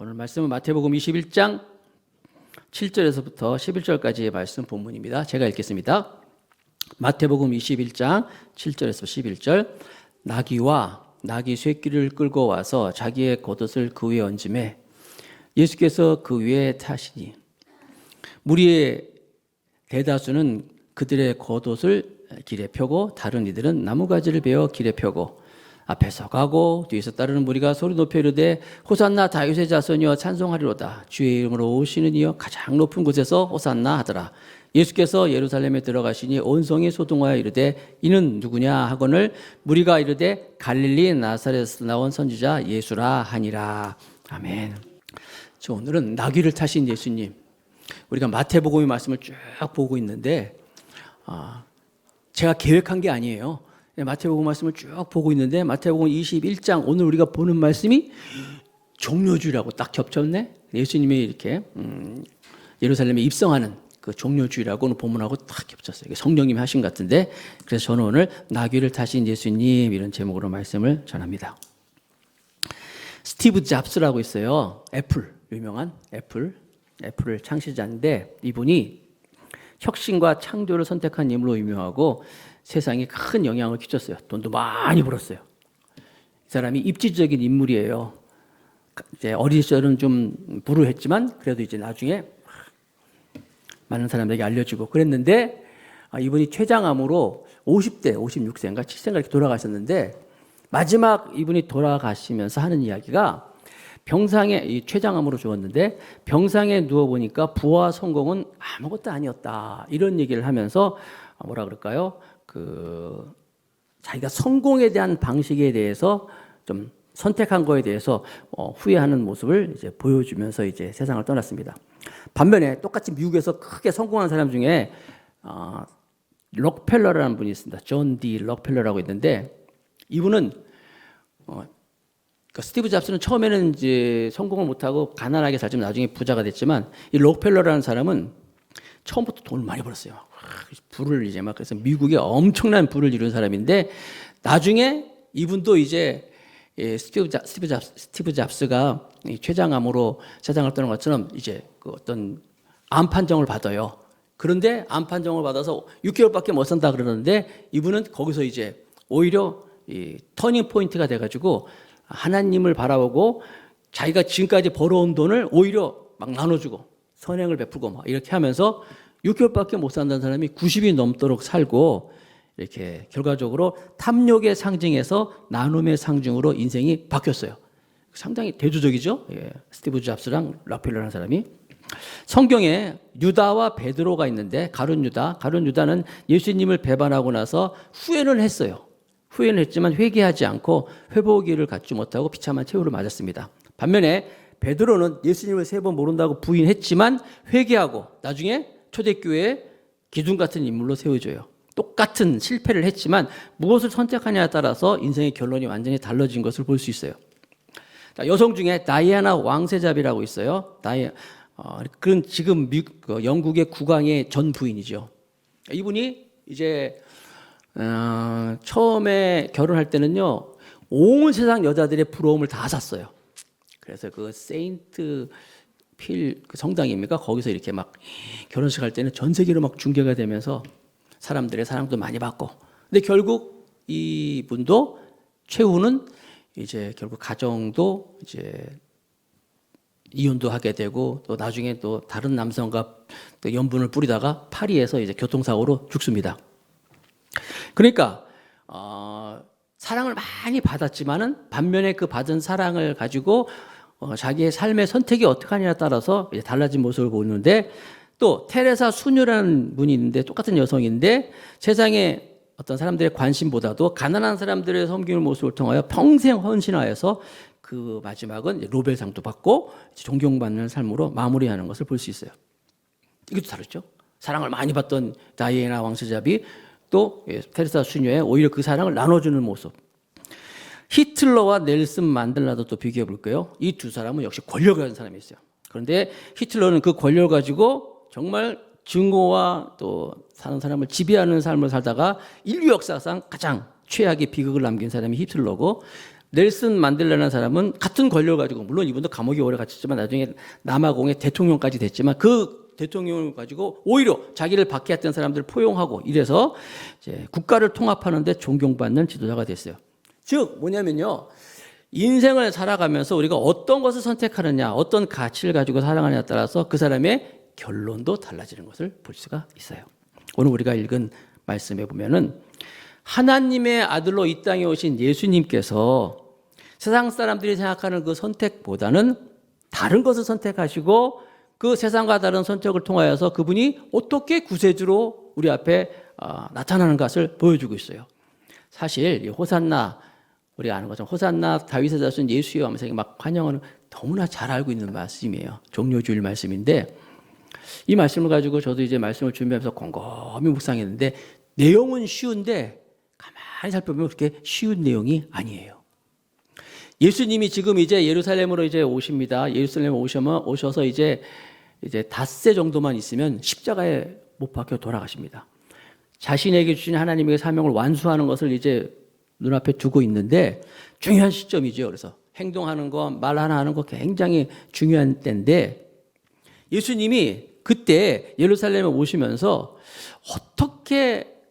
오늘 말씀은 마태복음 21장 7절에서부터 11절까지의 말씀 본문입니다. 제가 읽겠습니다. 마태복음 21장 7절에서 11절. 나귀와 나귀 새끼를 끌고 와서 자기의 겉옷을 그 위에 얹음에 예수께서 그 위에 타시니 무리의 대다수는 그들의 겉옷을 길에 펴고 다른 이들은 나무가지를 베어 길에 펴고 앞에서 가고 뒤에서 따르는 무리가 소리 높여 이르되 호산나 다윗의 자손이여 찬송하리로다. 주의 이름으로 오시는 이여 가장 높은 곳에서 호산나 하더라. 예수께서 예루살렘에 들어가시니 온 성이 소동하여 이르되 이는 누구냐 하거늘 무리가 이르되 갈릴리 나사렛에서 나온 선지자 예수라 하니라. 아멘. 저 오늘은 나귀를 타신 예수님, 우리가 마태복음의 말씀을 쭉 보고 있는데 제가 계획한 게 아니에요. 마태복음 말씀을 쭉 보고 있는데 마태복음 21장 오늘 우리가 보는 말씀이 종료주의라고 딱 겹쳤네. 예수님이 이렇게 예루살렘에 입성하는 그 종료주의라고 오늘 본문하고 딱 겹쳤어요. 이게 성령님이 하신 것 같은데, 그래서 저는 오늘 나귀를 타신 예수님 이런 제목으로 말씀을 전합니다. 스티브 잡스라고 있어요. 애플, 유명한 애플을 창시자인데 이분이 혁신과 창조를 선택한 인물로 유명하고 세상에 큰 영향을 끼쳤어요. 돈도 많이 벌었어요. 이 사람이 입지적인 인물이에요. 이제 어린 시절은 좀 불우했지만 그래도 이제 나중에 많은 사람들에게 알려지고 그랬는데 이분이 췌장암으로 50대, 56세인가 7세인가 이렇게 돌아가셨는데 마지막 이분이 돌아가시면서 하는 이야기가 병상에 이 췌장암으로 죽었는데 병상에 누워보니까 부와 성공은 아무것도 아니었다. 이런 얘기를 하면서 뭐라 그럴까요? 자기가 성공에 대한 방식에 대해서 좀 선택한 거에 대해서 후회하는 모습을 이제 보여주면서 이제 세상을 떠났습니다. 반면에 똑같이 미국에서 크게 성공한 사람 중에 록펠러라는 분이 있습니다. 존 디 록펠러라고 있는데 이분은 스티브 잡스는 처음에는 이제 성공을 못하고 가난하게 살지만 나중에 부자가 됐지만 이 록펠러라는 사람은 처음부터 돈을 많이 벌었어요. 부를 이제 막 그래서 미국에 엄청난 부를 이룬 사람인데 나중에 이분도 이제 스티브 잡스가 췌장암으로 세상을 떠난 것처럼 이제 그 어떤 암 판정을 받아요. 그런데 암 판정을 받아서 6개월밖에 못 산다 그러는데 이분은 거기서 이제 오히려 이 터닝 포인트가 돼가지고 하나님을 바라보고 자기가 지금까지 벌어온 돈을 오히려 막 나눠주고 선행을 베풀고 막 이렇게 하면서 6개월밖에 못 산다는 사람이 90이 넘도록 살고 이렇게 결과적으로 탐욕의 상징에서 나눔의 상징으로 인생이 바뀌었어요. 상당히 대조적이죠. 스티브 잡스랑 록펠러라는 사람이. 성경에 유다와 베드로가 있는데 가룟 유다는 예수님을 배반하고 나서 후회는 했어요. 후회는 했지만 회개하지 않고 회복의를 갖지 못하고 비참한 최후를 맞았습니다. 반면에 베드로는 예수님을 3번 모른다고 부인했지만 회개하고 나중에 초대교회의 기둥 같은 인물로 세워져요. 똑같은 실패를 했지만 무엇을 선택하냐에 따라서 인생의 결론이 완전히 달라진 것을 볼 수 있어요. 여성 중에 다이애나 왕세자비라고 있어요. 그건 지금 영국의 국왕의 전 부인이죠. 이분이 이제 처음에 결혼할 때는요 온 세상 여자들의 부러움을 다 샀어요. 그래서 그 세인트 필 성당입니까? 거기서 이렇게 막 결혼식 할 때는 전 세계로 막 중계가 되면서 사람들의 사랑도 많이 받고. 근데 결국 이분도 최후는 이제 결국 가정도 이제 이혼도 하게 되고 또 나중에 또 다른 남성과 또 연분을 뿌리다가 파리에서 이제 교통사고로 죽습니다. 그러니까 사랑을 많이 받았지만은 반면에 그 받은 사랑을 가지고 자기의 삶의 선택이 어떻게 하냐에 따라서 이제 달라진 모습을 보는데 또 테레사 수녀라는 분이 있는데 똑같은 여성인데 세상에 어떤 사람들의 관심보다도 가난한 사람들의 섬기는 모습을 통하여 평생 헌신하여서 그 마지막은 노벨상도 받고 존경받는 삶으로 마무리하는 것을 볼 수 있어요. 이것도 다르죠. 사랑을 많이 받던 다이애나 왕세자비 또 테레사 수녀의 오히려 그 사랑을 나눠주는 모습. 히틀러와 넬슨 만델라도 또 비교해 볼까요? 이 두 사람은 역시 권력을 가진 사람이었어요. 그런데 히틀러는 그 권력을 가지고 정말 증오와 또 사는 사람을 지배하는 삶을 살다가 인류 역사상 가장 최악의 비극을 남긴 사람이 히틀러고 넬슨 만델라라는 사람은 같은 권력을 가지고, 물론 이분도 감옥에 오래 갇혔지만 나중에 남아공의 대통령까지 됐지만, 그 대통령을 가지고 오히려 자기를 박해했던 사람들을 포용하고 이래서 이제 국가를 통합하는데 존경받는 지도자가 됐어요. 즉 뭐냐면요, 인생을 살아가면서 우리가 어떤 것을 선택하느냐, 어떤 가치를 가지고 살아가느냐에 따라서 그 사람의 결론도 달라지는 것을 볼 수가 있어요. 오늘 우리가 읽은 말씀에 보면은 하나님의 아들로 이 땅에 오신 예수님께서 세상 사람들이 생각하는 그 선택보다는 다른 것을 선택하시고 그 세상과 다른 선택을 통하여서 그분이 어떻게 구세주로 우리 앞에 나타나는 것을 보여주고 있어요. 사실 이 호산나, 우리가 아는 것처럼 호산나 다윗의 자손 예수여 하면서 막 환영하는, 너무나 잘 알고 있는 말씀이에요. 종료주일 말씀인데, 이 말씀을 가지고 저도 이제 말씀을 준비하면서 곰곰이 묵상했는데, 내용은 쉬운데 가만히 살펴보면 그렇게 쉬운 내용이 아니에요. 예수님이 지금 이제 예루살렘으로 이제 오십니다. 예루살렘에 오셔서 이제 닷새 정도만 있으면 십자가에 못 박혀 돌아가십니다. 자신에게 주신 하나님의 사명을 완수하는 것을 이제 눈앞에 두고 있는데 중요한 시점이죠. 그래서 행동하는 거, 말 하나 하는 거 굉장히 중요한 때인데, 예수님이 그때 예루살렘에 오시면서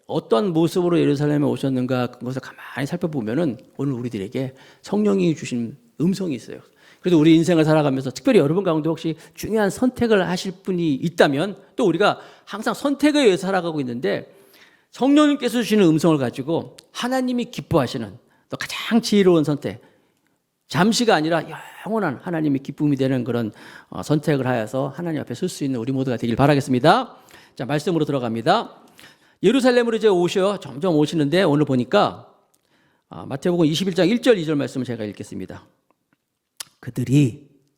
어떤 모습으로 예루살렘에 오셨는가, 그것을 가만히 살펴보면은 오늘 우리들에게 성령이 주신 음성이 있어요. 그래서 우리 인생을 살아가면서 특별히 여러분 가운데 혹시 중요한 선택을 하실 분이 있다면, 또 우리가 항상 선택에 의해서 살아가고 있는데 성령님께서 주시는 음성을 가지고 하나님이 기뻐하시는 또 가장 지혜로운 선택, 잠시가 아니라 영원한 하나님의 기쁨이 되는 그런 선택을 하여서 하나님 앞에 설 수 있는 우리 모두가 되길 바라겠습니다. 자, 말씀으로 들어갑니다. 예루살렘으로 이제 점점 오시는데, 오늘 보니까 마태복음 21장 1절 2절 말씀을 제가 읽겠습니다.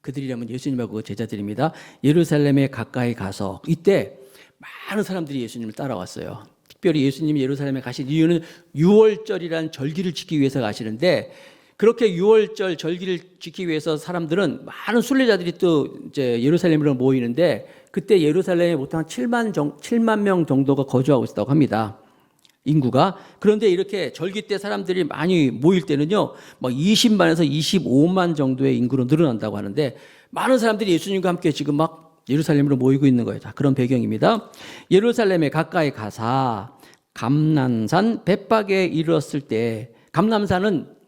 그들이라면 예수님하고 그 제자들입니다. 예루살렘에 가까이 가서, 이때 많은 사람들이 예수님을 따라왔어요. 특별히 예수님이 예루살렘에 가신 이유는 유월절이라는 절기를 지키기 위해서 가시는데, 그렇게 유월절 절기를 지키기 위해서 사람들은, 많은 순례자들이 또 이제 예루살렘으로 모이는데, 그때 예루살렘에 보통 한 7만 명 정도가 거주하고 있었다고 합니다. 인구가. 그런데 이렇게 절기 때 사람들이 많이 모일 때는요, 막 20만에서 25만 정도의 인구로 늘어난다고 하는데, 많은 사람들이 예수님과 함께 지금 막 예루살렘으로 모이고 있는 거예요. 자, 그런 배경입니다. 예루살렘에 가까이 가사 감람산 벳박에 이르렀을 때, 감람산은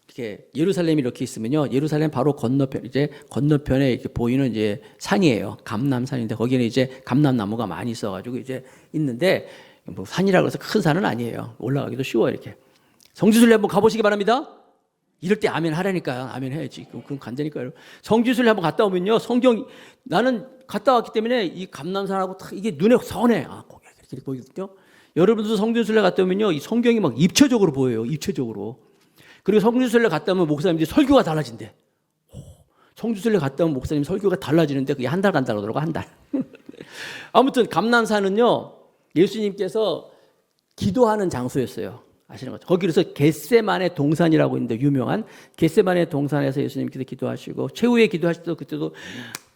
이렇게 예루살렘이 이렇게 있으면요, 예루살렘 바로 건너편에 이렇게 보이는 이제 산이에요. 감람산인데, 거기는 이제 감람나무가 많이 있어가지고 이제 있는데, 뭐 산이라고 해서 큰 산은 아니에요. 올라가기도 쉬워요. 이렇게 성지순례 한번 가보시기 바랍니다. 이럴 때 아멘 하라니까요. 아멘 해야지. 그럼 간다니까요. 성지순례 한번 갔다 오면요, 나는 갔다 왔기 때문에 이 감람산하고 이게 눈에 선해. 거기 이렇게 보이거든요. 여러분도 성지순례 갔다 오면요, 이 성경이 막 입체적으로 보여요. 입체적으로. 그리고 성지순례 갔다 오면 목사님들이 설교가 달라진대. 성지순례 갔다 오면 목사님 설교가 달라지는데 그게 한 달 간다고 그러더라고, 한 달. 아무튼 감람산은요, 예수님께서 기도하는 장소였어요. 아시는 거죠? 거기서 겟세마네 동산이라고 있는데, 유명한 겟세마네 동산에서 예수님께서 기도하시고, 최후에 기도하실 때 그때도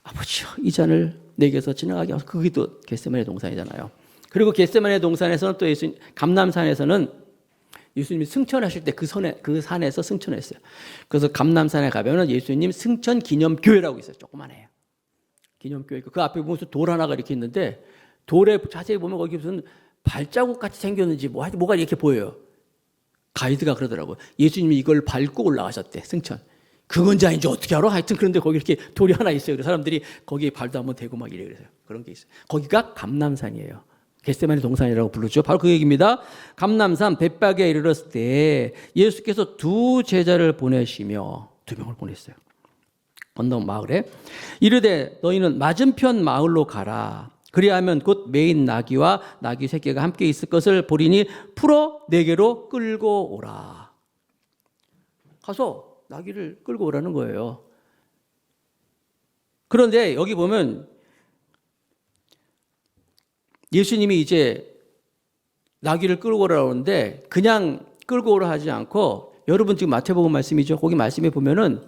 아버지요, 이 잔을 내게서 지나가게 하소서. 그게 또 겟세마네 동산이잖아요. 그리고 겟세마네 동산에서는 또 감람산에서는 예수님이 승천하실 때 그 산에서 승천했어요. 그래서 감람산에 가면은 예수님 승천 기념교회라고 있어요. 조그만해요. 기념교회. 그 앞에 보면 돌 하나가 이렇게 있는데, 돌에 자세히 보면 거기 무슨 발자국 같이 생겼는지 뭐가 이렇게 보여요. 가이드가 그러더라고요. 예수님이 이걸 밟고 올라가셨대, 승천. 그건지 아닌지 어떻게 알아? 하여튼 그런데 거기 이렇게 돌이 하나 있어요. 그래서 사람들이 거기에 발도 한번 대고 막 이래요. 그런 게 있어요. 거기가 감람산이에요. 겟세마네 동산이라고 부르죠. 바로 그 얘기입니다. 감람산 벳박에 이르렀을 때 예수께서 두 제자를 보내시며, 두 명을 보냈어요. 건너 마을에 이르되 너희는 맞은편 마을로 가라. 그리하면 곧 매인 나귀와 나귀 새끼가 함께 있을 것을 보리니 풀어 내게로 끌고 오라. 가서 나귀를 끌고 오라는 거예요. 그런데 여기 보면 예수님이 이제 나귀를 끌고 오라고 하는데, 그냥 끌고 오라 하지 않고, 여러분 지금 마태복음 말씀이죠. 거기 말씀에 보면은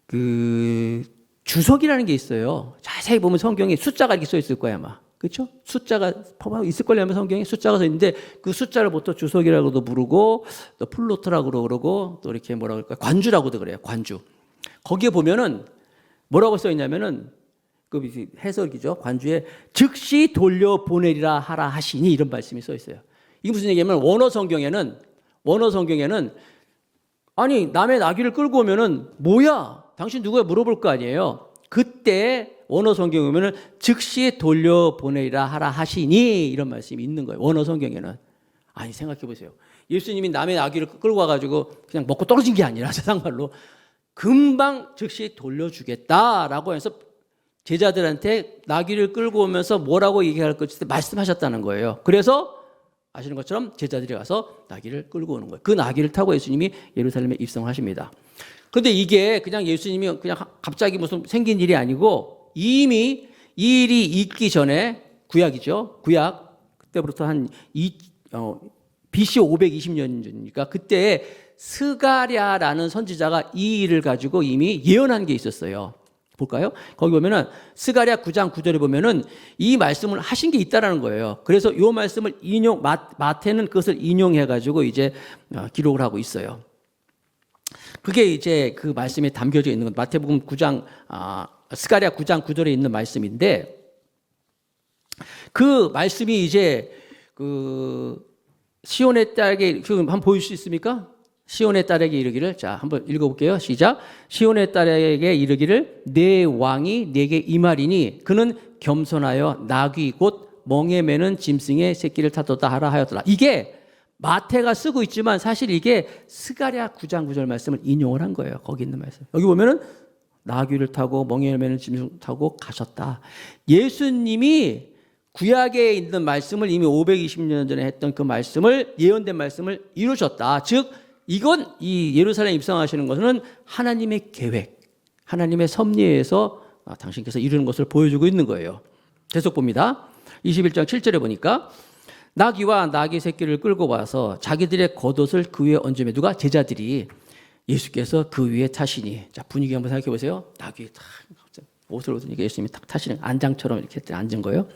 그 주석이라는 게 있어요. 자세히 보면 성경에 숫자가 이렇게 써 있을 거야, 아마. 그렇죠? 숫자가 있을 걸요. 성경에 숫자가 써 있는데 그 숫자를 보통 주석이라고도 부르고 또 플로트라고 그러고 또 이렇게 뭐라고 할까? 관주라고도 그래요. 관주. 거기에 보면은 뭐라고 써 있냐면은 그 해석이죠. 관주에 즉시 돌려보내리라 하라 하시니 이런 말씀이 써 있어요. 이게 무슨 얘기냐면 원어 성경에는 아니 남의 나귀를 끌고 오면은 뭐야? 당신 누구야? 물어볼 거 아니에요. 그때 원어 성경에 보면은 즉시 돌려보내리라 하라 하시니 이런 말씀이 있는 거예요. 원어 성경에는. 아니 생각해 보세요. 예수님이 남의 나귀를 끌고 와가지고 그냥 먹고 떨어진 게 아니라 세상말로 금방 즉시 돌려주겠다라고 해서 제자들한테 나귀를 끌고 오면서 뭐라고 얘기할 것을 말씀하셨다는 거예요. 그래서 아시는 것처럼 제자들이 가서 나귀를 끌고 오는 거예요. 그 나귀를 타고 예수님이 예루살렘에 입성하십니다. 그런데 이게 그냥 예수님이 그냥 갑자기 무슨 생긴 일이 아니고 이미 이 일이 있기 전에 구약이죠. 구약 그때부터 한 BC 520년 전이니까 그때 스가랴라는 선지자가 이 일을 가지고 이미 예언한 게 있었어요. 볼까요? 거기 보면은 스가랴 9장 9절에 보면은 이 말씀을 하신 게 있다라는 거예요. 그래서 이 말씀을 마태는 그것을 인용해 가지고 이제 기록을 하고 있어요. 그게 이제 그 말씀에 담겨져 있는 건 마태복음 9장 스가랴 9장 9절에 있는 말씀인데 그 말씀이 이제 그 시온의 딸에게 지금 한번 보일 수 있습니까? 시온의 딸에게 이르기를 자 한번 읽어볼게요. 시작. 시온의 딸에게 이르기를 내 왕이 내게 임하리니 그는 겸손하여 나귀 곧 멍에 매는 짐승의 새끼를 타도다 하라 하였더라. 이게 마태가 쓰고 있지만 사실 이게 스가랴 9장 9절 말씀을 인용을 한 거예요. 거기 있는 말씀. 여기 보면은 나귀를 타고 멍에 매는 짐승 타고 가셨다. 예수님이 구약에 있는 말씀을 이미 520년 전에 했던 그 말씀을 예언된 말씀을 이루셨다. 즉 이건 이 예루살렘 입성하시는 것은 하나님의 계획, 하나님의 섭리에서 당신께서 이루는 것을 보여주고 있는 거예요. 계속 봅니다. 21장 7절에 보니까 나귀와 나귀 새끼를 끌고 와서 자기들의 겉옷을 그 위에 얹으며 누가? 제자들이 예수께서 그 위에 타시니 자 분위기 한번 생각해 보세요. 나귀 탁 옷을 얻으니까 예수님이 탁 타시는 안장처럼 이렇게 앉은 거예요.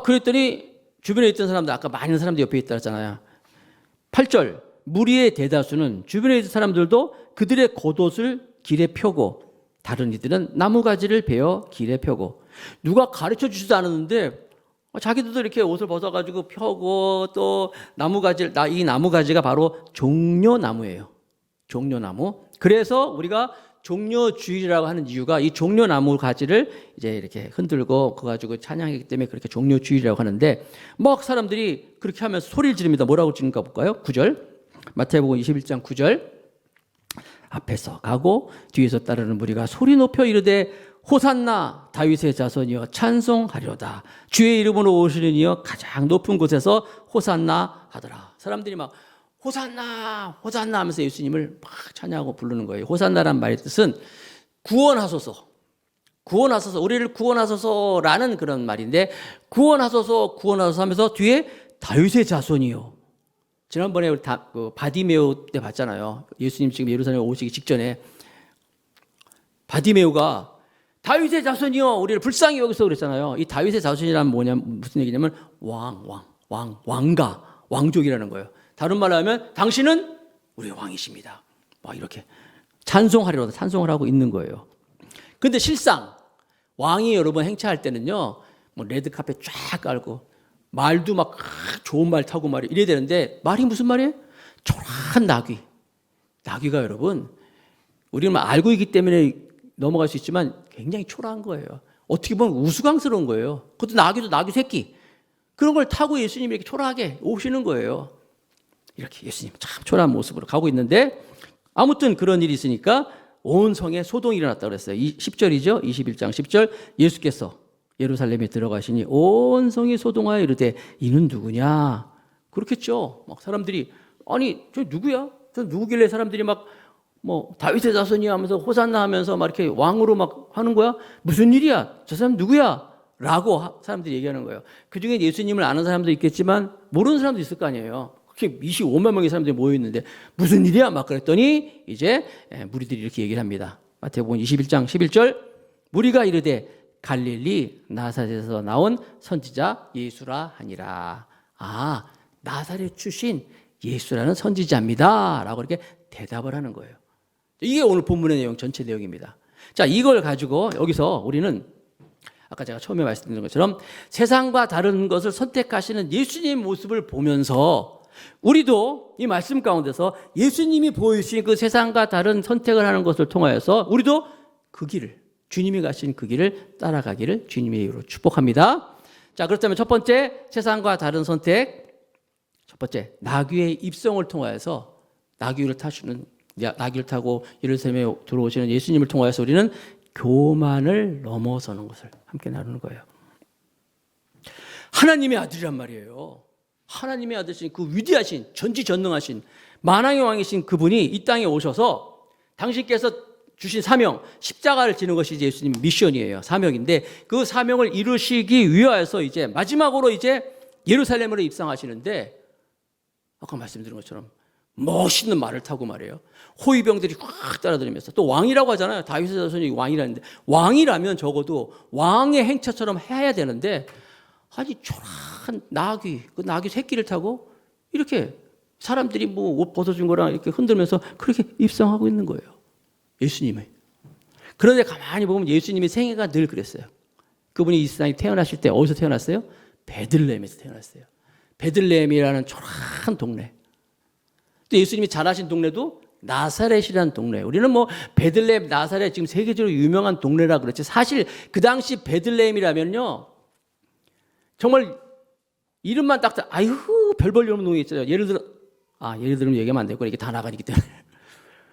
그랬더니 주변에 있던 사람들 아까 많은 사람들이 옆에 있다 했잖아요. 8절 무리의 대다수는 주변에 있는 사람들도 그들의 겉옷을 길에 펴고 다른 이들은 나무가지를 베어 길에 펴고 누가 가르쳐 주지도 않았는데 자기들도 이렇게 옷을 벗어가지고 펴고 또 이 나무가지가 바로 종려나무예요. 종려나무. 그래서 우리가 종려주일이라고 하는 이유가 이 종려나무 가지를 이제 이렇게 흔들고 그거 가지고 찬양하기 때문에 그렇게 종려주일이라고 하는데 막 사람들이 그렇게 하면서 소리를 지릅니다. 뭐라고 지른가 볼까요? 9절. 마태복음 21장 9절. 앞에서 가고 뒤에서 따르는 무리가 소리 높여 이르되 호산나 다윗의 자손이여 찬송하리로다. 주의 이름으로 오시는 이여 가장 높은 곳에서 호산나 하더라. 사람들이 막 호산나 호산나 하면서 예수님을 막 찬양하고 부르는 거예요. 호산나란 말의 뜻은 구원하소서 우리를 구원하소서라는 그런 말인데 구원하소서 하면서 뒤에 다윗의 자손이요. 지난번에 우리 바디메오 때 봤잖아요. 예수님 지금 예루살렘에 오시기 직전에 바디메오가 다윗의 자손이요 우리를 불쌍히 여기서 그랬잖아요. 이 다윗의 자손이란 무슨 얘기냐면 왕가 왕족이라는 거예요. 다른 말로 하면 당신은 우리의 왕이십니다. 막 이렇게 찬송하리로다 찬송을 하고 있는 거예요. 그런데 실상 왕이 여러분 행차할 때는요, 뭐 레드카펫 쫙 깔고 말도 막 좋은 말 타고 말이 이래야 되는데 말이 무슨 말이에요? 초라한 나귀가 여러분 우리는 알고 있기 때문에 넘어갈 수 있지만 굉장히 초라한 거예요. 어떻게 보면 우스꽝스러운 거예요. 그것도 나귀 새끼 그런 걸 타고 예수님이 이렇게 초라하게 오시는 거예요. 이렇게 예수님 참 초라한 모습으로 가고 있는데 아무튼 그런 일이 있으니까 온 성에 소동이 일어났다고 그랬어요. 10절이죠. 21장 10절 예수께서 예루살렘에 들어가시니 온 성이 소동하여 이르되 이는 누구냐? 그렇겠죠. 막 사람들이 아니 저 누구야? 저 누구길래 사람들이 막 뭐 다윗의 자손이야 하면서 호산나 하면서 막 이렇게 왕으로 막 하는 거야? 무슨 일이야? 저 사람 누구야? 라고 사람들이 얘기하는 거예요. 그중에 예수님을 아는 사람도 있겠지만 모르는 사람도 있을 거 아니에요. 그렇게 25만 명의 사람들이 모여 있는데 무슨 일이야? 막 그랬더니 이제 무리들이 이렇게 얘기를 합니다. 마태복음 21장 11절 무리가 이르되 갈릴리 나사렛에서 나온 선지자 예수라 하니라. 아, 나사렛 출신 예수라는 선지자입니다 라고 이렇게 대답을 하는 거예요. 이게 오늘 본문의 내용 전체 내용입니다. 자, 이걸 가지고 여기서 우리는 아까 제가 처음에 말씀드린 것처럼 세상과 다른 것을 선택하시는 예수님 모습을 보면서 우리도 이 말씀 가운데서 예수님이 보여주신 그 세상과 다른 선택을 하는 것을 통하여서 우리도 그 길을, 주님이 가신 그 길을 따라가기를 주님의 이름으로 축복합니다. 자, 그렇다면 첫 번째 세상과 다른 선택, 첫 번째 나귀의 입성을 통하여서 나귀를 타고 예루살렘에 들어오시는 예수님을 통하여서 우리는 교만을 넘어서는 것을 함께 나누는 거예요. 하나님의 아들이란 말이에요. 하나님의 아들이신 그 위대하신 전지전능하신 만왕의 왕이신 그분이 이 땅에 오셔서 당신께서 주신 사명, 십자가를 지는 것이 이제 예수님 미션이에요. 사명인데 그 사명을 이루시기 위하여서 이제 마지막으로 이제 예루살렘으로 입성하시는데 아까 말씀드린 것처럼 멋있는 말을 타고 말이에요. 호위병들이 확 따라다니면서 또 왕이라고 하잖아요. 다윗의 자손이 왕이라는데 왕이라면 적어도 왕의 행차처럼 해야 되는데 아니 초라한 나귀, 그 나귀 새끼를 타고 이렇게 사람들이 뭐 옷 벗어준 거랑 이렇게 흔들면서 그렇게 입성하고 있는 거예요. 예수님의. 그런데 가만히 보면 예수님의 생애가 늘 그랬어요. 그분이 이 세상에 태어나실 때 어디서 태어났어요? 베들레헴에서 태어났어요. 베들레헴이라는 초라한 동네. 또 예수님이 자라신 동네도 나사렛이라는 동네. 우리는 뭐 베들레헴, 나사렛 지금 세계적으로 유명한 동네라 그렇지. 사실 그 당시 베들레헴이라면요. 정말 이름만 딱 아이고 별벌 이런 동네 있잖아요. 예를 들면 얘기하면 안 되고 이게 다 나가니기 때문에.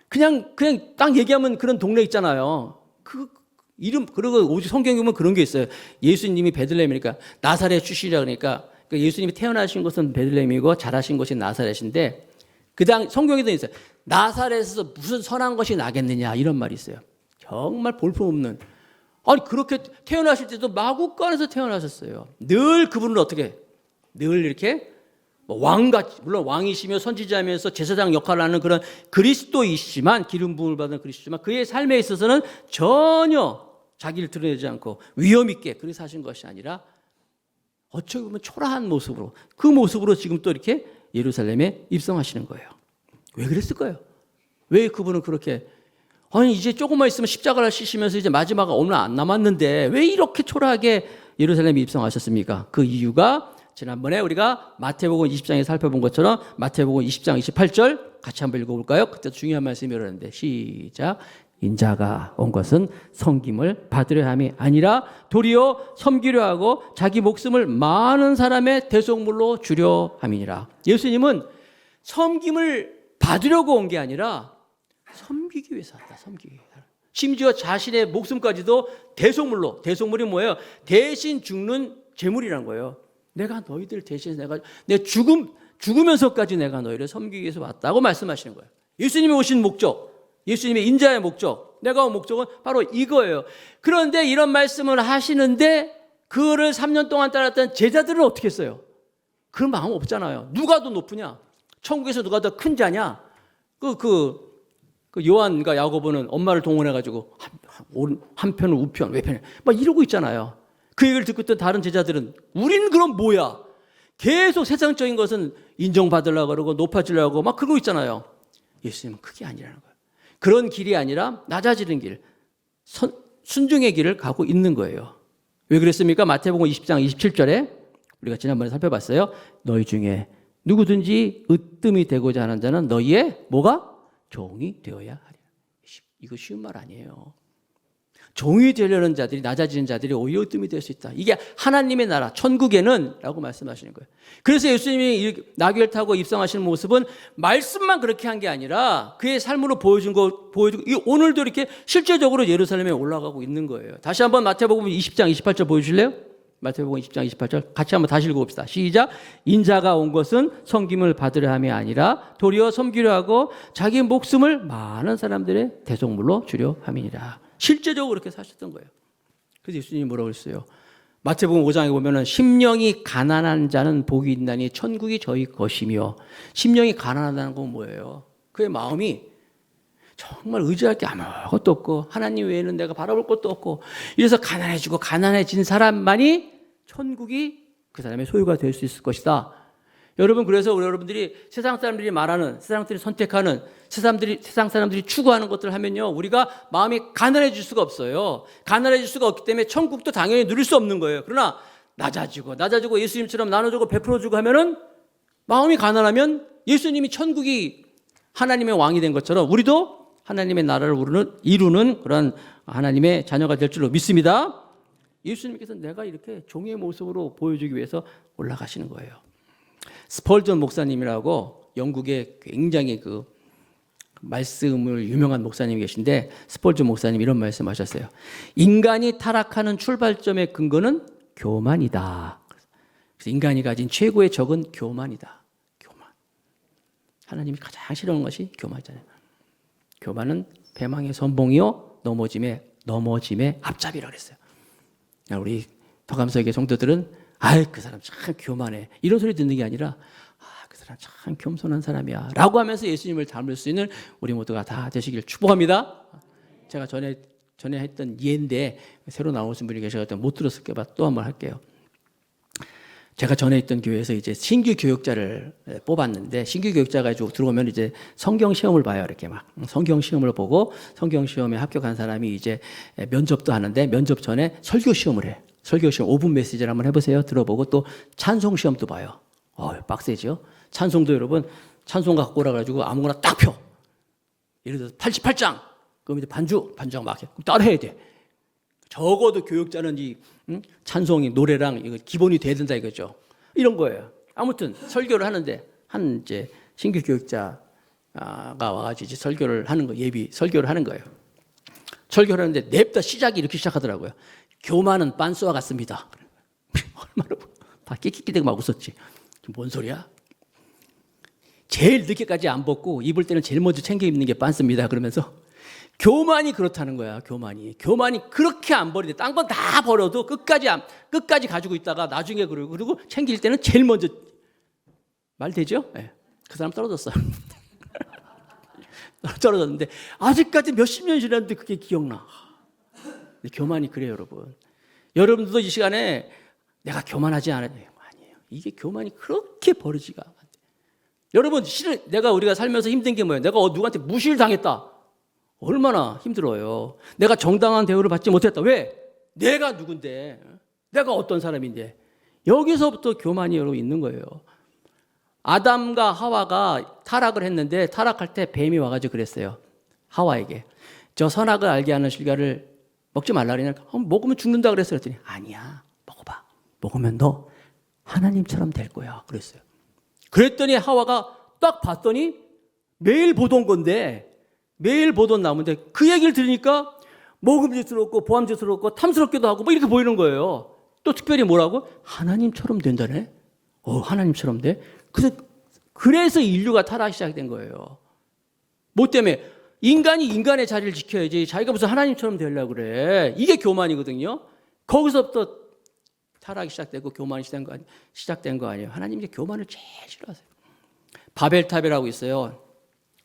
그냥 딱 얘기하면 그런 동네 있잖아요. 그 이름 그리고 오직 성경에 보면 그런 게 있어요. 예수님이 베들레헴이니까 나사렛 출신이라 그러니까 예수님이 태어나신 곳은 베들레헴이고 자라신 곳이 나사렛인데 성경에도 있어요. 나사렛에서 무슨 선한 것이 나겠느냐 이런 말이 있어요. 정말 볼품없는. 아니 그렇게 태어나실 때도 마국간에서 태어나셨어요. 늘 그분은 어떻게 늘 이렇게 왕같이 물론 왕이시며 선지자면서 제사장 역할을 하는 그런 그리스도이시지만 기름 부음을 받은 그리스도지만 그의 삶에 있어서는 전혀 자기를 드러내지 않고 위험 있게 그렇게 사신 것이 아니라 어찌 보면 초라한 모습으로 그 모습으로 지금 또 이렇게 예루살렘에 입성하시는 거예요. 왜 그랬을까요? 왜 그분은 그렇게 아니 이제 조금만 있으면 십자가를 씌시면서 이제 마지막 얼마 안 남았는데 왜 이렇게 초라하게 예루살렘에 입성하셨습니까? 그 이유가 지난번에 우리가 마태복음 20장에 살펴본 것처럼 마태복음 20장 28절 같이 한번 읽어볼까요? 그때 중요한 말씀이 이러는데 시작. 인자가 온 것은 섬김을 받으려 함이 아니라 도리어 섬기려 하고 자기 목숨을 많은 사람의 대속물로 주려 함이니라. 예수님은 섬김을 받으려고 온 게 아니라 섬기기 위해서 왔다. 섬기기 위해서. 심지어 자신의 목숨까지도 대속물로. 대속물이 뭐예요? 대신 죽는 제물이란 거예요. 내가 너희들 대신해서 내 죽으면서까지 내가 너희를 섬기기 위해서 왔다고 말씀하시는 거예요. 예수님이 오신 목적, 예수님의 인자의 목적, 내가 온 목적은 바로 이거예요. 그런데 이런 말씀을 하시는데 그를 3년 동안 따랐던 제자들은 어떻게 했어요? 그런 마음 없잖아요. 누가 더 높으냐? 천국에서 누가 더 큰 자냐? 그 요한과 야고보는 엄마를 동원해가지고 한편은 우편, 외편 막 이러고 있잖아요. 그 얘기를 듣고 있던 다른 제자들은 우리는 그럼 뭐야? 계속 세상적인 것은 인정받으려고 그러고 높아지려고 막 그러고 있잖아요. 예수님은 그게 아니라는 거예요. 그런 길이 아니라 낮아지는 길, 순종의 길을 가고 있는 거예요. 왜 그랬습니까? 마태복음 20장 27절에 우리가 지난번에 살펴봤어요. 너희 중에 누구든지 으뜸이 되고자 하는 자는 너희의 뭐가? 종이 되어야 하리라. 이거 쉬운 말 아니에요. 종이 되려는 자들이 낮아지는 자들이 오히려 으뜸이 될 수 있다. 이게 하나님의 나라 천국에는 라고 말씀하시는 거예요. 그래서 예수님이 나귀를 타고 입성하시는 모습은 말씀만 그렇게 한 게 아니라 그의 삶으로 보여주고 오늘도 이렇게 실제적으로 예루살렘에 올라가고 있는 거예요. 다시 한번 마태복음 20장 28절 보여주실래요? 마태복음 20장 28절 같이 한번 다시 읽어봅시다. 시작. 인자가 온 것은 섬김을 받으려 함이 아니라 도리어 섬기려 하고 자기 목숨을 많은 사람들의 대속물로 주려 함이니라. 실제적으로 그렇게 사셨던 거예요. 그래서 예수님이 뭐라고 했어요? 마태복음 5장에 보면은 심령이 가난한 자는 복이 있나니 천국이 저희 것이며 심령이 가난하다는 건 뭐예요? 그의 마음이 정말 의지할 게 아무것도 없고 하나님 외에는 내가 바라볼 것도 없고 이래서 가난해지고 가난해진 사람만이 천국이 그 사람의 소유가 될 수 있을 것이다. 여러분, 그래서 우리 여러분들이 세상 사람들이 말하는, 세상 사람들이 선택하는, 세상 사람들이 추구하는 것들을 하면요, 우리가 마음이 가난해질 수가 없어요. 가난해질 수가 없기 때문에 천국도 당연히 누릴 수 없는 거예요. 그러나 낮아지고 예수님처럼 나눠주고 베풀어주고 하면은 마음이 가난하면 예수님이 천국이 하나님의 왕이 된 것처럼 우리도 하나님의 나라를 이루는 그런 하나님의 자녀가 될 줄로 믿습니다. 예수님께서 내가 이렇게 종의 모습으로 보여주기 위해서 올라가시는 거예요. 스펄전 목사님이라고 영국의 굉장히 그 말씀을 유명한 목사님이 계신데, 스펄전 목사님 이런 말씀하셨어요. 인간이 타락하는 출발점의 근거는 교만이다. 그래서 인간이 가진 최고의 적은 교만이다. 교만. 하나님이 가장 싫어하는 것이 교만이잖아요. 교만은 배망의 선봉이요 넘어짐의 앞잡이라고 그랬어요. 우리 더감서에게 성도들은 그 사람 참 교만해, 이런 소리 듣는 게 아니라 그 사람 참 겸손한 사람이야 라고 하면서 예수님을 닮을 수 있는 우리 모두가 다 되시길 축복합니다. 제가 전에 했던 예인데 새로 나오신 분이 계셔서 못 들었을까 봐 또 한 번 할게요. 제가 전에 있던 교회에서 이제 신규 교육자를 뽑았는데, 신규 교육자가 들어오면 이제 성경 시험을 봐요. 이렇게 막 성경 시험을 보고 성경 시험에 합격한 사람이 이제 면접도 하는데, 면접 전에 설교 시험을 해. 설교 시험 5분 메시지를 한번 해보세요. 들어보고 또 찬송 시험도 봐요. 빡세죠. 찬송도 여러분, 찬송 갖고 오라 가지고 아무거나 딱 펴. 예를 들어서 88장. 그럼 이제 반주하고 막 해. 그럼 따라해야 돼. 적어도 교육자는 이 찬송이 노래랑 이거 기본이 돼야 된다 이거죠. 이런 거예요. 아무튼 설교를 하는데 한 이제 신규 교육자가 와가지고 이제 설교를 하는 거, 예비 설교를 하는 거예요. 설교를 하는데 냅다 시작이 이렇게 시작하더라고요. 교만은 빤스와 같습니다. 얼마나 다 끽끽대고 막 웃었지. 뭔 소리야? 제일 늦게까지 안 벗고 입을 때는 제일 먼저 챙겨 입는 게 빤스입니다. 그러면서 교만이 그렇다는 거야. 교만이 그렇게 안 버리대. 딴 건 다 버려도 끝까지 가지고 있다가 나중에 그리고 챙길 때는 제일 먼저. 말 되죠? 네. 그 사람 떨어졌어. 떨어졌는데 아직까지 몇십 년 지났는데 그게 기억나. 교만이 그래요, 여러분. 여러분들도 이 시간에 내가 교만하지 않아요. 아니에요. 이게 교만이 그렇게 버리지가 안 돼. 여러분, 실은 우리가 살면서 힘든 게 뭐예요? 내가 누구한테 무시를 당했다. 얼마나 힘들어요. 내가 정당한 대우를 받지 못했다. 왜? 내가 누군데? 내가 어떤 사람인데? 여기서부터 교만이 여러분 있는 거예요. 아담과 하와가 타락을 했는데, 타락할 때 뱀이 와가지고 그랬어요. 하와에게. 저 선악을 알게 하는 실과를 먹지 말라 그러니까 먹으면 죽는다 그랬어요. 그랬더니 아니야, 먹어봐. 먹으면 너 하나님처럼 될 거야 그랬어요. 그랬더니 하와가 딱 봤더니 매일 보던 건데, 매일 보던 나무인데 그 얘기를 들으니까 먹음직스럽고 보암직스럽고 탐스럽기도 하고 뭐 이렇게 보이는 거예요. 또 특별히 뭐라고? 하나님처럼 된다네. 하나님처럼 돼? 그래서 인류가 타락이 시작된 거예요. 뭐 때문에? 인간이 인간의 자리를 지켜야지 자기가 무슨 하나님처럼 되려고 그래. 이게 교만이거든요. 거기서부터 타락이 시작되고 교만이 시작된 거 아니에요. 하나님이 교만을 제일 싫어하세요. 바벨탑이라고 있어요.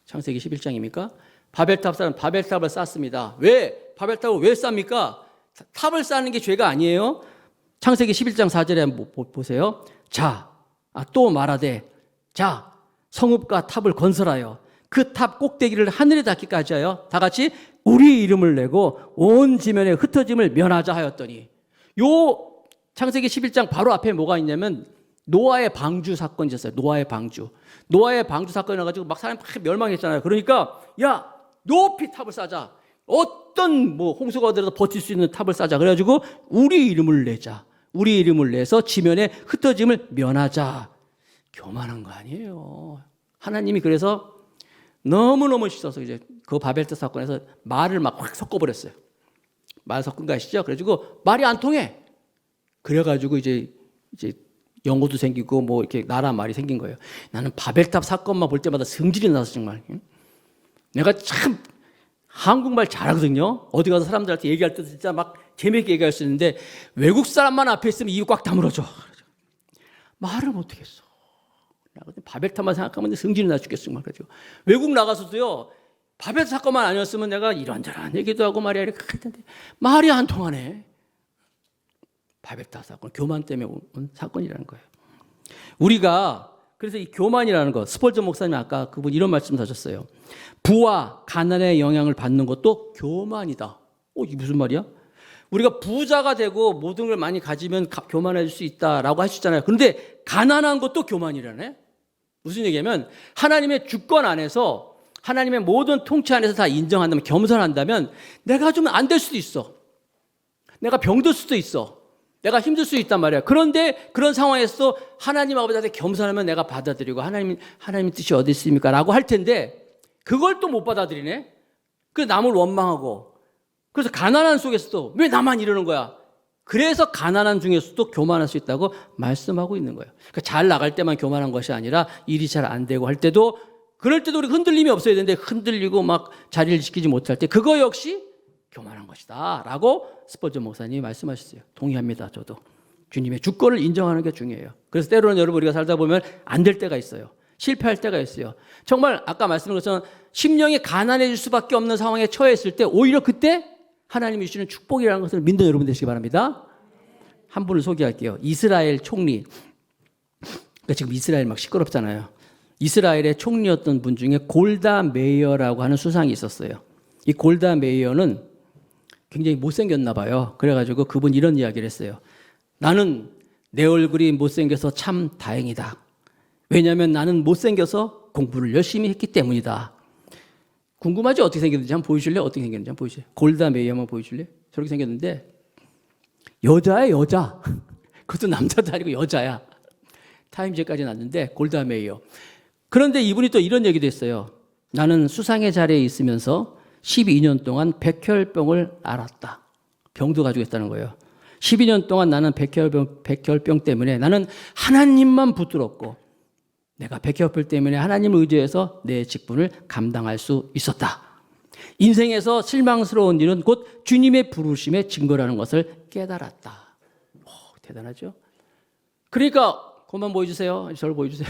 창세기 11장입니까? 바벨탑 사람 바벨탑을 쌓습니다. 왜? 바벨탑을 왜 쌓습니까? 탑을 쌓는 게 죄가 아니에요. 창세기 11장 4절에 한번 보세요. 또 말하되 성읍과 탑을 건설하여 그 탑 꼭대기를 하늘에 닿기까지 하여 다 같이 우리 이름을 내고 온 지면에 흩어짐을 면하자 하였더니, 요 창세기 11장 바로 앞에 뭐가 있냐면 노아의 방주 사건이 있었어요. 노아의 방주 사건이 나가지고 막 사람이 막 멸망했잖아요. 그러니까 야, 높이 탑을 쌓자. 어떤 홍수가 오더라도 버틸 수 있는 탑을 쌓자. 그래가지고 우리 이름을 내자. 우리 이름을 내서 지면에 흩어짐을 면하자. 교만한 거 아니에요. 하나님이 그래서 너무너무 싫어서 이제 그 바벨탑 사건에서 말을 막 확 섞어버렸어요. 말 섞은 거 아시죠? 그래가지고 말이 안 통해. 그래가지고 이제 영어도 생기고 이렇게 나라 말이 생긴 거예요. 나는 바벨탑 사건만 볼 때마다 성질이 나서 정말. 내가 참 한국말 잘하거든요. 어디 가서 사람들한테 얘기할 때 진짜 막 재미있게 얘기할 수 있는데 외국 사람만 앞에 있으면 입이 꽉 다물어져. 말을 못하겠어. 바벨탑만 생각하면 성질이 나 죽겠어. 그래가지고 외국 나가서도요, 바벨 사건만 아니었으면 내가 이런저런 얘기도 하고 말이야 이렇게 할 텐데 말이 안 통하네. 바벨탑 사건, 교만 때문에 온 사건이라는 거예요. 우리가 그래서 이 교만이라는 것, 스펄전 목사님 아까 그분 이런 말씀 하셨어요. 부와 가난의 영향을 받는 것도 교만이다. 이게 무슨 말이야? 우리가 부자가 되고 모든 걸 많이 가지면 교만해질 수 있다라고 하셨잖아요. 그런데 가난한 것도 교만이라네. 무슨 얘기냐면 하나님의 주권 안에서 하나님의 모든 통치 안에서 다 인정한다면, 겸손한다면 내가 좀 안 될 수도 있어. 내가 병들 수도 있어. 내가 힘들 수 있단 말이야. 그런데 그런 상황에서 하나님 아버지한테 겸손하면 내가 받아들이고 하나님 뜻이 어디 있습니까? 라고 할 텐데 그걸 또 못 받아들이네. 그래서 남을 원망하고, 그래서 가난한 속에서도 왜 나만 이러는 거야? 그래서 가난한 중에서도 교만할 수 있다고 말씀하고 있는 거예요. 그러니까 잘 나갈 때만 교만한 것이 아니라 일이 잘 안 되고 할 때도, 그럴 때도 우리 흔들림이 없어야 되는데 흔들리고 막 자리를 지키지 못할 때 그거 역시 교만한 것이다 라고 스펄전 목사님이 말씀하셨어요. 동의합니다. 저도 주님의 주권을 인정하는 게 중요해요. 그래서 때로는 여러분 우리가 살다 보면 안 될 때가 있어요. 실패할 때가 있어요. 정말 아까 말씀드린 것처럼 심령이 가난해질 수밖에 없는 상황에 처했을 때 오히려 그때 하나님이 주시는 축복이라는 것을 믿는 여러분 되시기 바랍니다. 한 분을 소개할게요. 이스라엘 총리. 그러니까 지금 이스라엘 막 시끄럽잖아요. 이스라엘의 총리였던 분 중에 골다 메이어라고 하는 수상이 있었어요. 이 골다 메이어는 굉장히 못생겼나 봐요. 그래가지고 그분 이런 이야기를 했어요. 나는 내 얼굴이 못생겨서 참 다행이다. 왜냐하면 나는 못생겨서 공부를 열심히 했기 때문이다. 궁금하지? 어떻게 생겼는지 한번 보여줄래? 어떻게 생겼는지 한번 보여줄래? 골다 메이어 한번 보여줄래? 저렇게 생겼는데 여자야 여자. 그것도 남자도 아니고 여자야. 타임즈까지 났는데 골다 메이어. 그런데 이분이 또 이런 얘기도 했어요. 나는 수상의 자리에 있으면서 12년 동안 백혈병을 앓았다. 병도 가지고 있다는 거예요. 12년 동안 나는 백혈병 때문에 나는 하나님만 붙들었고 내가 백혈병 때문에 하나님을 의지해서 내 직분을 감당할 수 있었다. 인생에서 실망스러운 일은 곧 주님의 부르심의 증거라는 것을 깨달았다. 대단하죠? 그러니까 그만 보여주세요. 저를 보여주세요.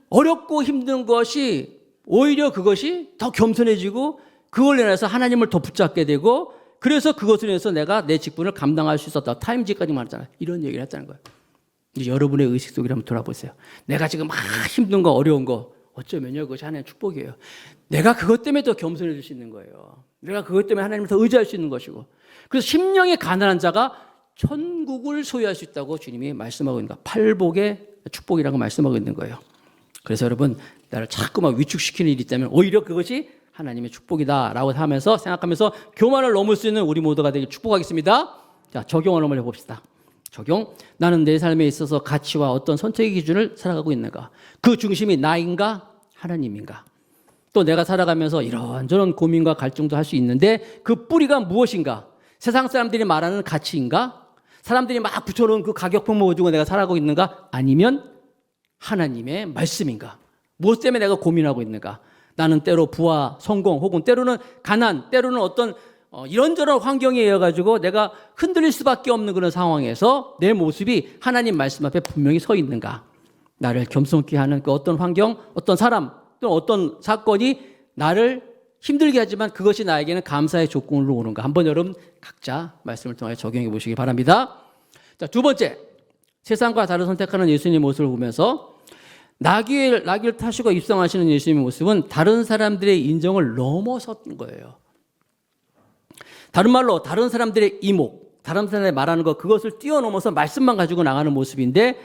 어렵고 힘든 것이 오히려 그것이 더 겸손해지고 그걸 인해서 하나님을 더 붙잡게 되고 그래서 그것을 인해서 내가 내 직분을 감당할 수 있었다. 타임지까지 말했잖아요. 이런 얘기를 했다는 거예요. 이제 여러분의 의식 속에 한번 돌아보세요. 내가 지금 막 힘든 거 어려운 거 어쩌면요 그것이 하나님의 축복이에요. 내가 그것 때문에 더 겸손해질 수 있는 거예요. 내가 그것 때문에 하나님을 더 의지할 수 있는 것이고 그래서 심령이 가난한 자가 천국을 소유할 수 있다고 주님이 말씀하고 있는 거예요. 팔복의 축복이라고 말씀하고 있는 거예요. 그래서 여러분 나를 자꾸만 위축시키는 일이 있다면 오히려 그것이 하나님의 축복이다라고 하면서 생각하면서 교만을 넘을 수 있는 우리 모두가 되길 축복하겠습니다. 자, 적용을 한번 해봅시다. 적용. 나는 내 삶에 있어서 가치와 어떤 선택의 기준을 살아가고 있는가? 그 중심이 나인가? 하나님인가? 또 내가 살아가면서 이런저런 고민과 갈등도 할 수 있는데 그 뿌리가 무엇인가? 세상 사람들이 말하는 가치인가? 사람들이 막 붙여놓은 그 가격표 가지고 내가 살아가고 있는가? 아니면 하나님의 말씀인가? 무엇 때문에 내가 고민하고 있는가? 나는 때로 부와 성공 혹은 때로는 가난, 때로는 어떤 이런저런 환경에 의해 가지고 내가 흔들릴 수밖에 없는 그런 상황에서 내 모습이 하나님 말씀 앞에 분명히 서 있는가? 나를 겸손케 하는 그 어떤 환경, 어떤 사람, 또 어떤 사건이 나를 힘들게 하지만 그것이 나에게는 감사의 조건으로 오는가? 한번 여러분 각자 말씀을 통해 적용해 보시기 바랍니다. 자, 두 번째, 세상과 다른 선택하는 예수님의 모습을 보면서 나귀를 타시고 입성하시는 예수님의 모습은 다른 사람들의 인정을 넘어섰던 거예요. 다른 말로 다른 사람들의 이목, 다른 사람들이 말하는 것 그것을 뛰어넘어서 말씀만 가지고 나가는 모습인데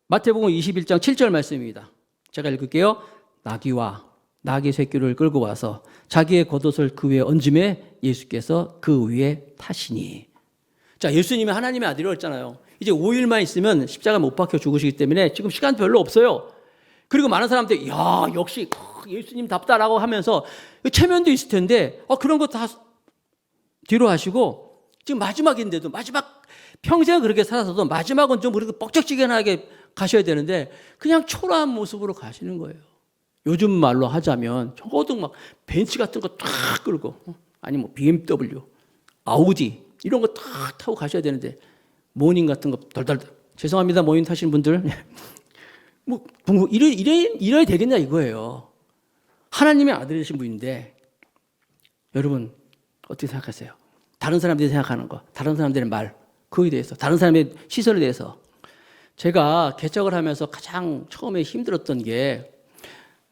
마태복음 21장 7절 말씀입니다. 제가 읽을게요. 나귀와 나귀 새끼를 끌고 와서 자기의 겉옷을 그 위에 얹음에 예수께서 그 위에 타시니. 자, 예수님이 하나님의 아들이라고 했잖아요. 이제 5일만 있으면 십자가 못 박혀 죽으시기 때문에 지금 시간 별로 없어요. 그리고 많은 사람들이 야 역시 예수님답다라고 하면서 체면도 있을 텐데 그런 거 다 뒤로 하시고 지금 마지막인데도 마지막 평생 그렇게 살아서도 마지막은 좀 그렇게 뻑적지근하게 가셔야 되는데 그냥 초라한 모습으로 가시는 거예요. 요즘 말로 하자면 적어도 막 벤츠 같은 거 탁 끌고 아니 뭐 BMW, 아우디 이런 거 탁 타고 가셔야 되는데 모닝 같은 거 덜덜 죄송합니다 모닝 타시는 분들 뭐 이래야 되겠냐 이거예요. 하나님의 아들이신 분인데 여러분 어떻게 생각하세요? 다른 사람들이 생각하는 거, 다른 사람들의 말, 그거에 대해서, 다른 사람의 시선에 대해서. 제가 개척을 하면서 가장 처음에 힘들었던 게,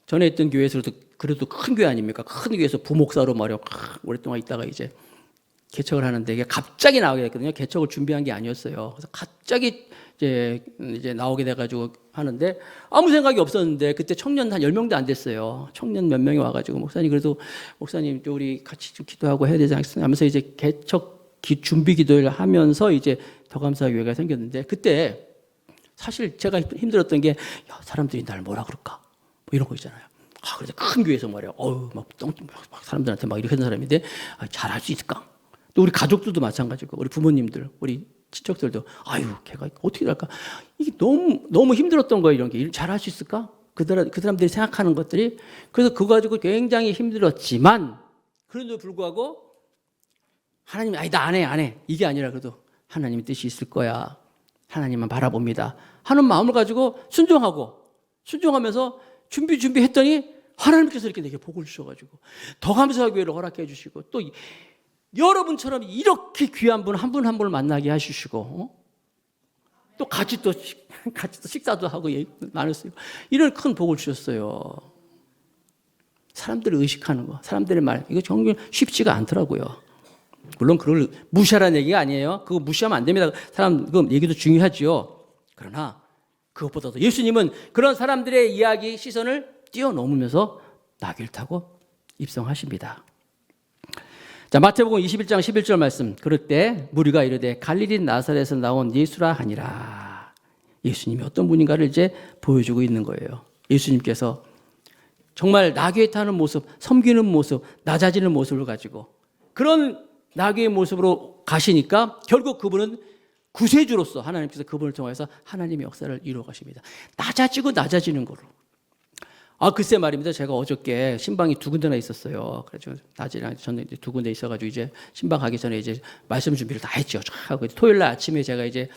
전에 있던 교회에서도 그래도 큰 교회 아닙니까? 큰 교회에서 부목사로 말이야 오랫동안 있다가 이제 개척을 하는데 이게 갑자기 나오게 됐거든요. 개척을 준비한 게 아니었어요. 그래서 갑자기 이제 나오게 돼가지고 하는데 아무 생각이 없었는데 그때 청년 한 10명도 안 됐어요. 청년 몇 명이 와가지고 목사님 그래도 목사님 우리 같이 좀 기도하고 해야 되지 않겠어요? 하면서 이제 개척 준비 기도를 하면서 이제 더 감사 교회가 생겼는데 그때 사실 제가 힘들었던 게 야, 사람들이 날 뭐라 그럴까? 뭐 이런 거 있잖아요. 아, 그래서 큰 교회에서 말이야. 막 사람들한테 막 이렇게 하는 사람인데 아, 잘할 수 있을까? 또 우리 가족들도 마찬가지고 우리 부모님들, 우리 친척들도 아유, 걔가 어떻게 할까? 이게 너무 힘들었던 거예요. 이런 게 잘할 수 있을까? 그 사람들이 생각하는 것들이 그래서 그거 가지고 굉장히 힘들었지만 그런데도 불구하고 하나님이 아니 나 안 해 이게 아니라 그래도 하나님의 뜻이 있을 거야. 하나님만 바라봅니다. 하는 마음을 가지고 순종하면서 준비했더니 하나님께서 이렇게 내게 복을 주셔가지고 더 감사의 교회를 허락해 주시고 또 여러분처럼 이렇게 귀한 분 한 분 한 분을 만나게 해주시고 또 같이 또 식사도 하고 나눴어요. 이런 큰 복을 주셨어요. 사람들을 의식하는 거, 사람들의 말 이거 정말 쉽지가 않더라고요. 물론 그걸 무시하라는 얘기가 아니에요. 그거 무시하면 안 됩니다. 사람 그 얘기도 중요하지요. 그러나 그것보다도 예수님은 그런 사람들의 이야기 시선을 뛰어넘으면서 나귀를 타고 입성하십니다. 자, 마태복음 21장 11절 말씀. 그럴 때 무리가 이르되 갈릴리 나사렛에서 나온 예수라 하니라. 예수님이 어떤 분인가를 이제 보여주고 있는 거예요. 예수님께서 정말 나귀에 타는 모습, 섬기는 모습, 낮아지는 모습을 가지고 그런 나귀의 모습으로 가시니까 결국 그분은 구세주로서 하나님께서 그분을 통해서 하나님의 역사를 이루어 가십니다. 낮아지는 거로. 아, 글쎄 말입니다. 제가 어저께 신방이 2군데나 있었어요. 그래서 낮이랑 저는 이제 2군데 있어가지고 이제 신방 가기 전에 이제 말씀 준비를 다 했죠. 하고 토요일 날 아침에 제가 이제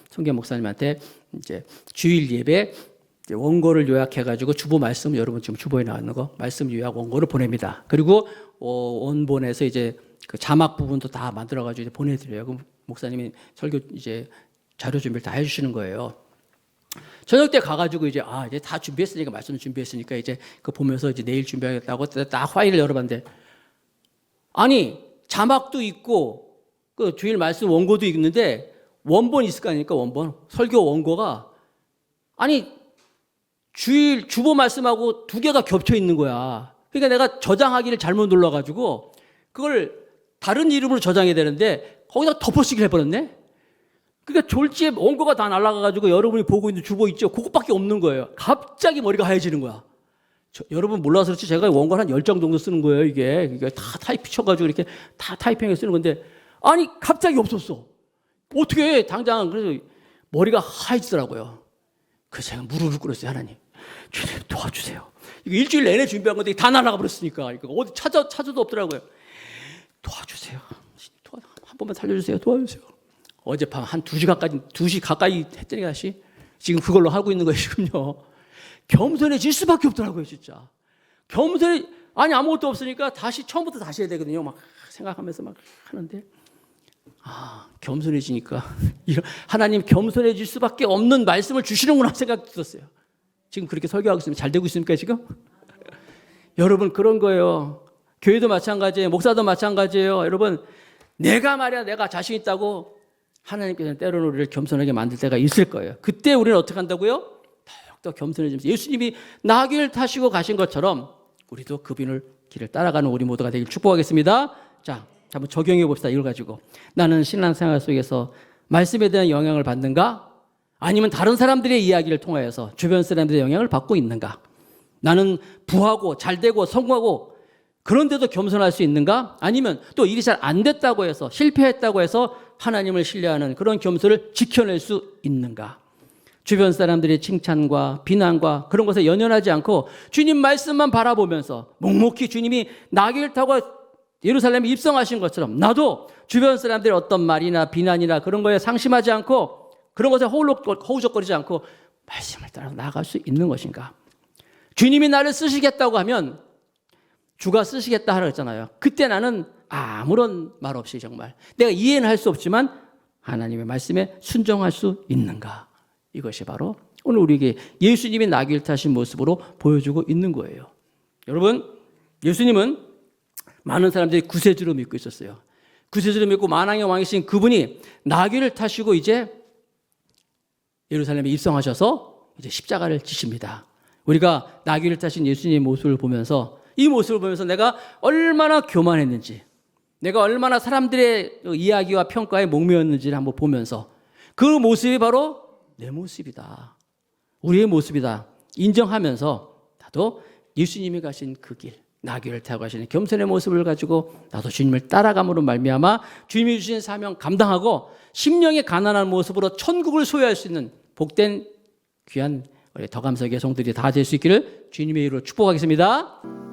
성경 목사님한테 이제 주일 예배 원고를 요약해가지고 주보 말씀 여러분 지금 주보에 나왔는 거 말씀 요약 원고를 보냅니다. 그리고 원본에서 이제 그 자막 부분도 다 만들어가지고 이제 보내드려요. 그럼 목사님이 설교 이제 자료 준비를 다 해주시는 거예요. 저녁 때 가가지고 이제 이제 다 준비했으니까 말씀을 준비했으니까 이제 그 보면서 이제 내일 준비하겠다고 딱 파일을 열어봤는데 아니 자막도 있고 그 주일 말씀 원고도 있는데 원본 있을 거 아닙니까 원본 설교 원고가 아니 주일 주보 말씀하고 2개가 겹쳐 있는 거야. 그러니까 내가 저장하기를 잘못 눌러가지고 그걸 다른 이름으로 저장해야 되는데 거기다 덮어쓰기를 해버렸네. 그러니까 졸지에 원고가 다 날아가가지고 여러분이 보고 있는 주보 있죠? 그것밖에 없는 거예요. 갑자기 머리가 하얘지는 거야. 여러분 몰라서 그렇지 제가 원고를 한 10장 정도 쓰는 거예요. 이게 다 타이핑 쳐가지고 이렇게 다 타이핑해 쓰는 건데 아니 갑자기 없었어. 어떻게 당장 그래서 머리가 하얘지더라고요. 그래서 제가 무릎을 꿇었어요. 하나님 주님 도와주세요. 이거 일주일 내내 준비한 건데 다 날아가 버렸으니까 이거 어디 찾아도 없더라고요. 도와주세요. 한 번만 살려주세요. 도와주세요. 어젯밤 한 2시 가까이 했더니 다시 지금 그걸로 하고 있는 거예요, 지금요. 겸손해질 수밖에 없더라고요, 진짜. 아니, 아무것도 없으니까 처음부터 다시 해야 되거든요. 막 생각하면서 막 하는데. 겸손해지니까. 하나님 겸손해질 수밖에 없는 말씀을 주시는구나 생각이 들었어요. 지금 그렇게 설교하고 있으면 잘 되고 있습니까, 지금? 여러분, 그런 거예요. 교회도 마찬가지예요. 목사도 마찬가지예요. 여러분, 내가 자신 있다고 하나님께서는 때로는 우리를 겸손하게 만들 때가 있을 거예요. 그때 우리는 어떻게 한다고요? 더욱더 겸손해지면서 예수님이 나귀를 타시고 가신 것처럼 우리도 그분을 길을 따라가는 우리 모두가 되길 축복하겠습니다. 자, 한번 적용해 봅시다. 이걸 가지고 나는 신앙생활 속에서 말씀에 대한 영향을 받는가? 아니면 다른 사람들의 이야기를 통하여서 주변 사람들의 영향을 받고 있는가? 나는 부하고 잘되고 성공하고 그런데도 겸손할 수 있는가? 아니면 또 일이 잘 안 됐다고 해서 실패했다고 해서 하나님을 신뢰하는 그런 겸손을 지켜낼 수 있는가? 주변 사람들의 칭찬과 비난과 그런 것에 연연하지 않고 주님 말씀만 바라보면서 묵묵히 주님이 나귀를 타고 예루살렘에 입성하신 것처럼 나도 주변 사람들의 어떤 말이나 비난이나 그런 거에 상심하지 않고 그런 것에 허우적거리지 않고 말씀을 따라 나아갈 수 있는 것인가? 주님이 나를 쓰시겠다고 하면 주가 쓰시겠다 하라고 했잖아요. 그때 나는 아무런 말 없이 정말 내가 이해는 할 수 없지만 하나님의 말씀에 순종할 수 있는가. 이것이 바로 오늘 우리에게 예수님이 나귀를 타신 모습으로 보여주고 있는 거예요. 여러분, 예수님은 많은 사람들이 구세주로 믿고 있었어요. 구세주로 믿고 만왕의 왕이신 그분이 나귀를 타시고 이제 예루살렘에 입성하셔서 이제 십자가를 지십니다. 우리가 나귀를 타신 예수님의 모습을 보면서 이 모습을 보면서 내가 얼마나 교만했는지, 내가 얼마나 사람들의 이야기와 평가에 목매였는지를 한번 보면서 그 모습이 바로 내 모습이다. 우리의 모습이다. 인정하면서 나도 예수님이 가신 그 길, 나귀를 타고 가시는 겸손의 모습을 가지고 나도 주님을 따라감으로 말미암아 주님이 주신 사명 감당하고 심령의 가난한 모습으로 천국을 소유할 수 있는 복된 귀한 우리 더감석의 성들이 다 될 수 있기를 주님의 이름으로 축복하겠습니다.